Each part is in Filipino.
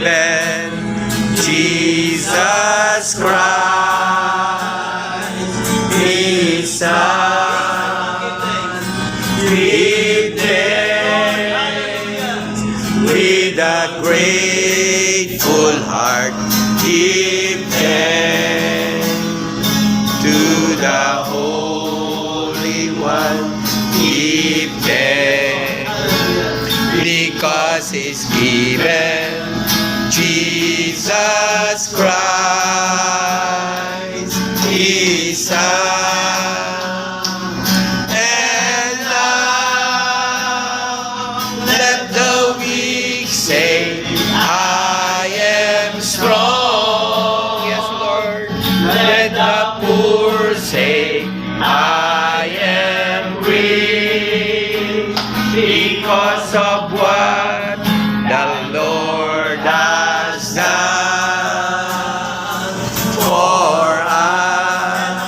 given, Jesus Christ, His Son. Give thanks with a grateful heart. Give thanks to the Holy One. Give thanks because He's given, Jesus Christ, His Son. And now let the weak say, I am strong. Yes, Lord. Let the poor say, I am rich because of what the Lord has done for us.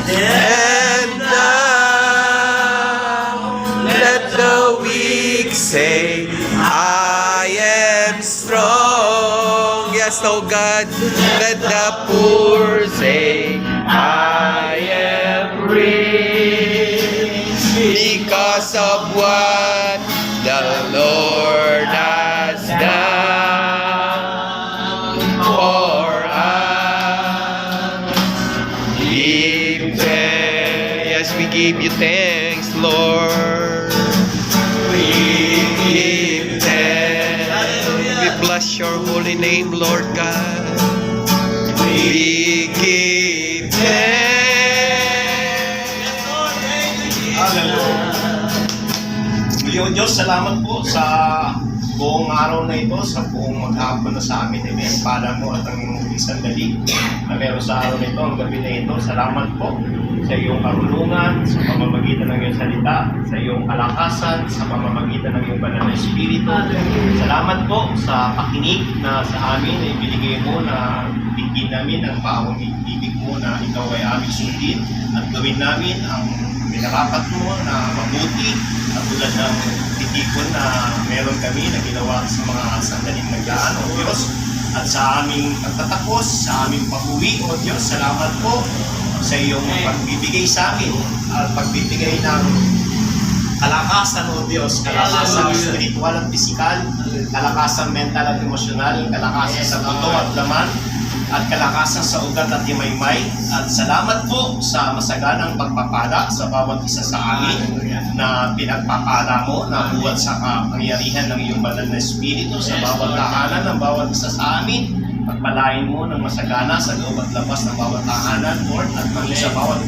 And now let the weak say, I am strong. Yes, oh God. Let the poor say, I am rich because of what the Lord has done for us. Give thanks. Yes, we give you thanks, Lord. We give thanks. We bless your holy name, Lord God. We give thanks. Ngayon, Diyos, salamat po sa buong araw na ito, sa buong maghapon na sa amin. Ito ang pala mo at ang isang dali na meron sa araw na ito, ang gabi na ito. Salamat po sa iyong karunungan, sa pamamagitan ng iyong salita, sa iyong kalakasan, sa pamamagitan ng iyong banal na espiritu. Salamat po sa pakinig na sa amin na ibinigay mo, na bigyan namin ang bawang ibig mo na ikaw ay aming sundin at gawin namin ang minarapat mo na mabuti at tulad ng titikon na meron kami na ginawa sa mga sandaling nagdaan, O Diyos, at sa aming pagtatapos, sa aming pag-uwi, O Diyos, salamat po sa iyong pagbibigay sa amin at pagbibigay ng kalakasan, O Diyos, kalakasan spiritual at pisikal, kalakasan mental at emosyonal, kalakasan sa buto at laman, at kalakasan sa ugat at himaymay. At salamat po sa masaganang pagpapala sa bawat isa sa amin na pinagpapala mo na buhat sa kapangyarihan ng iyong banal na espiritu sa bawat tahanan ng bawat isa sa amin. Pagpalain mo ng masagana sa loob at labas ng bawat tahanan, Lord, at maging sa bawat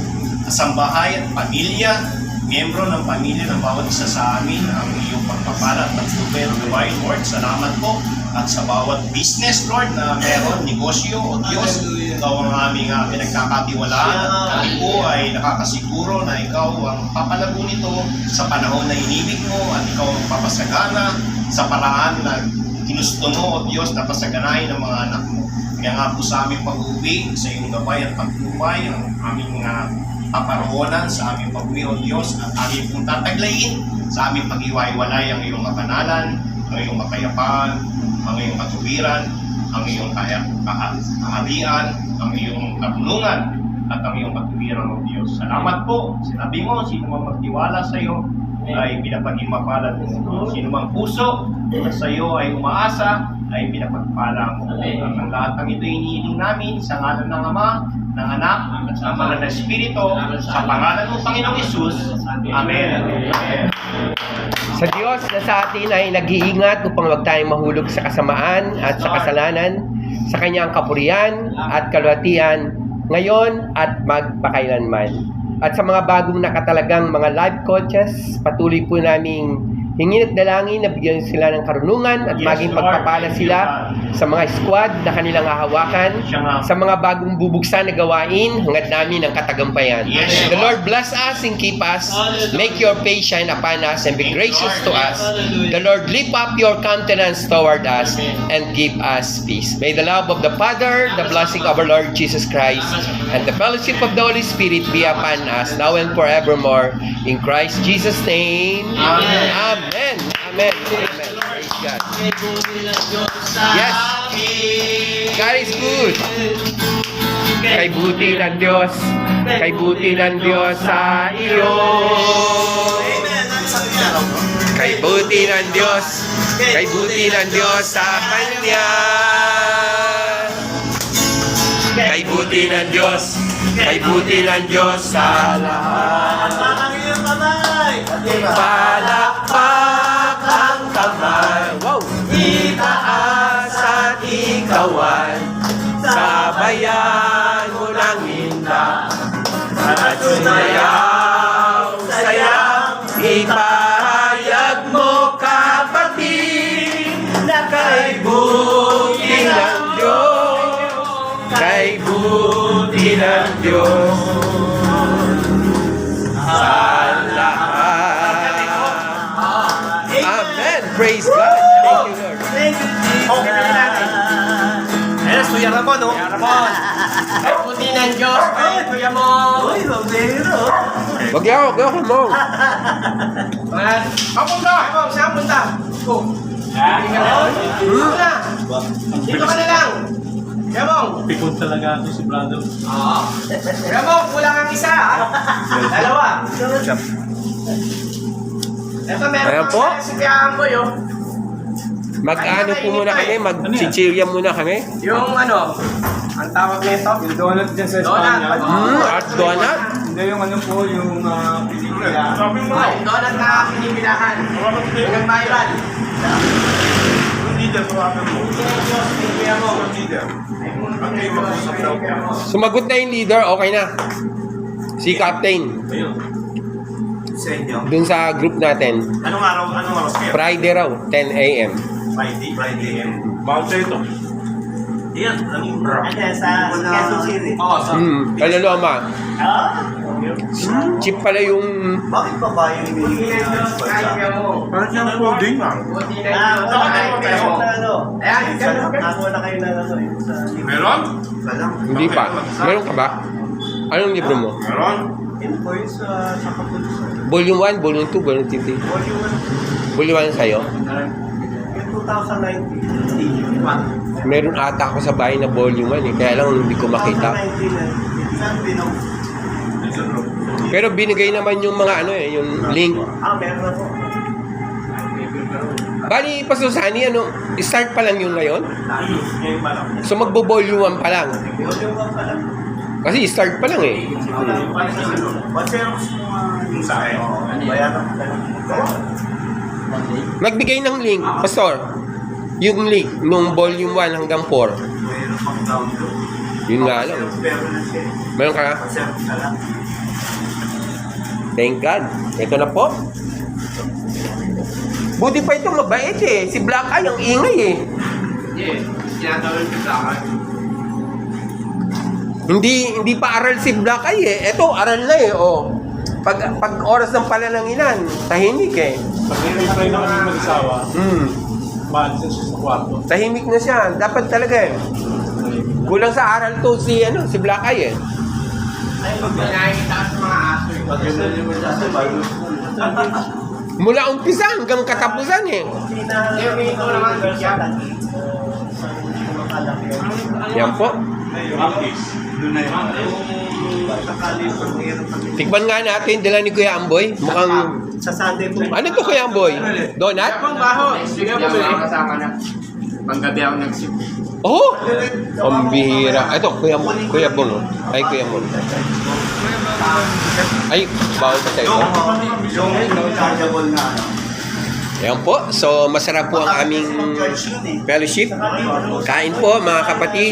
kasambahay at pamilya, miyembro ng pamilya ng bawat isa sa amin, ang iyong pagpapala at pagtubay at gawin, Lord. Salamat po. At sa bawat business, Lord, na meron, negosyo, O Diyos, ikaw ang aming pinagkakatiwalaan at kami po ay nakakasiguro na ikaw ang papalago nito sa panahon na inibig mo at ikaw ang papasagana sa paraan na ginusto mo, O Diyos, na pasaganahin ng mga anak mo. Kaya nga po sa aming pag-uwi, sa iyong gabay at pagtubay, ang aming paparoonan sa aming pag-uwi, O Diyos, at aming pong tataglayin sa aming pag-iwaiwalay ang iyong kapanalan, ang iyong makayapaan, ang iyong katuwiran, ang iyong kaharian, ang iyong karunungan, at ang iyong katuwiran, O Diyos. Salamat po. Sinabi mo, sino mang magtiwala sa iyo ay pinapaging mapalad mo. Sino mang puso na sa iyo ay umaasa ay pinapagpala mo. At ang lahat ng ito inihiling namin sa ngalan ng Ama, ng Anak, at sa Banal na Espiritu, sa pangalan ng Panginoong Hesus. Amen. Amen. Sa Diyos na sa atin ay nag-iingat upang huwag tayong mahulog sa kasamaan at sa kasalanan, sa Kanyang kapurihan at kalwatian, ngayon at magpakailanman. At sa mga bagong nakatalagang mga life coaches, patuloy po naming hingin at dalangin na bigyan sila ng karunungan at maging pagpapala sila sa mga squad na kanilang hahawakan, sa mga bagong bubuksan na gawain, hangad namin ang katagampayan. The Lord bless us and keep us, make your face shine upon us and be gracious to us. The Lord lift up your countenance toward us and give us peace. May the love of the Father, the blessing of our Lord Jesus Christ, and the fellowship of the Holy Spirit be upon us now and forevermore. In Christ Jesus' name, Amen. Amen. Amen. God. Kay buti ng Diyos sa Yes. amin. God is good. Kay buti ng Diyos. Kay buti ng Diyos sa iyo. Amen. Ang sabi niya raw, no? Kay buti ng Diyos. Kay buti ng Diyos sa Kanya. Kay buti ng Diyos. Kay buti ng Diyos sa lahat. Ang iyong kamay. Palakpak ang kamay. Wow! Itaas at ikawan. Sabayan mo ng hinda. At sumayaw, sayang. Ipahayag mo kapatid. Na kay buti ng Diyos. Kay buti ng Diyos. Sa lahat. Amen. Praise God. Thank you, Lord. Thank you, Jesus. Okay na natin. Ayun, Kuya Ramon, no? Ramon. Ay, puti ng Diyos. Ay, Kuya mo. Uy, Roberto. Wag ako mo. Papunta! Saan punta? Dito na. Dito ka na lang. Yamong. Pikon talaga ako si Brando. Oo. Yamong, kulang ang isa. Dalawa. Ito, meron Ayan po. si Kuya Amboy, oh. Mag-ano po muna kami, mag-chichirya muna kami. Yung ano, ang tawag nito? Yung donut dyan sa Donut. Espanya. At donut. Hindi yung ano po, yung pelikula. Ay, donut na pinipilahan. Yung viral. Kuya mo. Sumagot na yung leader, okay na. Si Captain. Sa inyo. Dun sa group natin. Anong araw? Friday raw, 10 a.m. Friday. Bawal ito. Yan, sa Quezon City. Oo, sa... Kalaloma. Ah? Cheap pala yung... Bakit pa ba yung binigay ng sponsor? Parang siyang pudding lang. Ayan, ako na kayo na ano eh. Meron? Hindi pa. Meron ka ba? Anong libro mo? Meron? Yun po yung sa Kapulso. Volume 1, Volume 2, Volume 3. Volume Volume 1 sa'yo? yung 2019. Meron ata ako sa bahay na Volume 1 eh. Kaya lang hindi ko makita. 2019 saan binom? Pero binigay naman yung mga ano eh, yung link. Meron na po. Bali, Pastor Sunny, ano, start pa lang yung ngayon? Ngayon pa lang. So magbo-volume 1 pa lang. Volume 1 pa lang. Kasi start pa lang eh. What's yung sa akin? Bayaran ka lang. Magbigay ng link, Pastor. Yung link, nung volume 1 hanggang 4. Mayroon pang download. Yun nga lang. Pero na siya. Meron ka na? Conserve ka lang. Thank God. Ito na po. Buti pa ito mabait eh. Si Black Eye ang ingay eh. Tinatawag ko sa akin. Hindi pa aral si Black Eye eh. Ito, aral na eh. Oh. Pag oras ng palalanginan, tahimik eh. Pag try na kami mag-asawa, maalis siya sa kwarto. Tahimik na siya. Dapat talaga eh. Kulang sa aral to si Black Eye eh. Ay, pag nakikita ka sa mga aso. Pag yun yung aso, bago. Mula umpisa hanggang katapusan eh. Ito naman, Yan po. Doon na yun. Tikman nga natin, dala ni Kuya Amboy. Mukhang... Sa Sunday po. Ano to Kuya Amboy? Donut? Pang baho. Sige po, Kasama na. Panggabi ako nagsip. Oh! Pambihira. Ito, Kuya Bong. Ay, Kuya Bong. Ay, bawal ba tayo? Yung chargeable na ano. Ayan po. So, masarap po ang aming fellowship. Kain po, mga kapatid.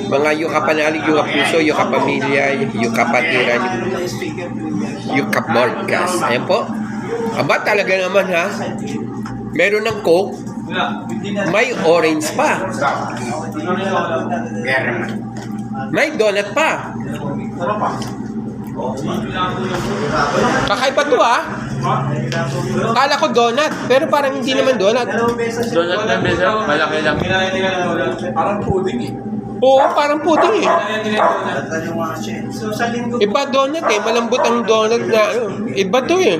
Mga yukapanalig, yukapuso, yukapamilya, yukapatiran, yukapmorgas. Ayan po. Aba, talaga naman ha. Meron ng Coke. May orange pa. May donut pa. Kakaiba to ah. Kala ko donut, pero parang hindi naman donut. Donut na beso, malaki lang. Parang pudding eh. Oo, parang pudding eh. So sa linggo Iba donut eh, malambot ang donut na ano. Iba to eh.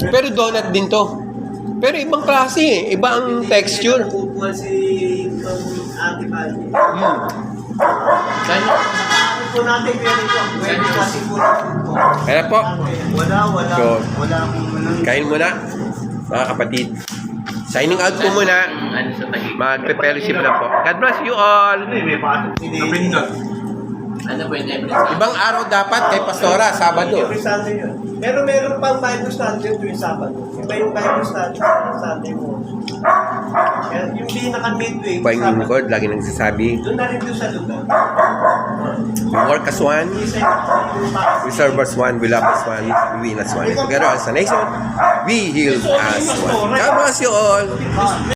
Pero donut din to. Pero ibang klase eh. Iba ang texture. Napupuan si Ate Bali. Saan yung Ako po natin pero ito. Pwede kasi po po. Kaya po, Wala. So, Wala akong kain muna, mga kapatid. Signing out po muna. ano sa tahi? Magpe-fellowship na po. God bless you all. Napindot. Ano pwede every Ibang araw dapat kay Pastora, Sabado. Every Sunday yun. Pero meron pang Bible study yun tuwing Sabado. Iba yung Bible study sa Sunday mo. Kaya yung pinaka-midweek, Pahing lingkod, lagi nagsasabi, doon na rin doon sa lugar. we work as one, Isa yung pa. we serve as one, we love as one, we win as one. Together as a nation, we heal as one. God bless you all.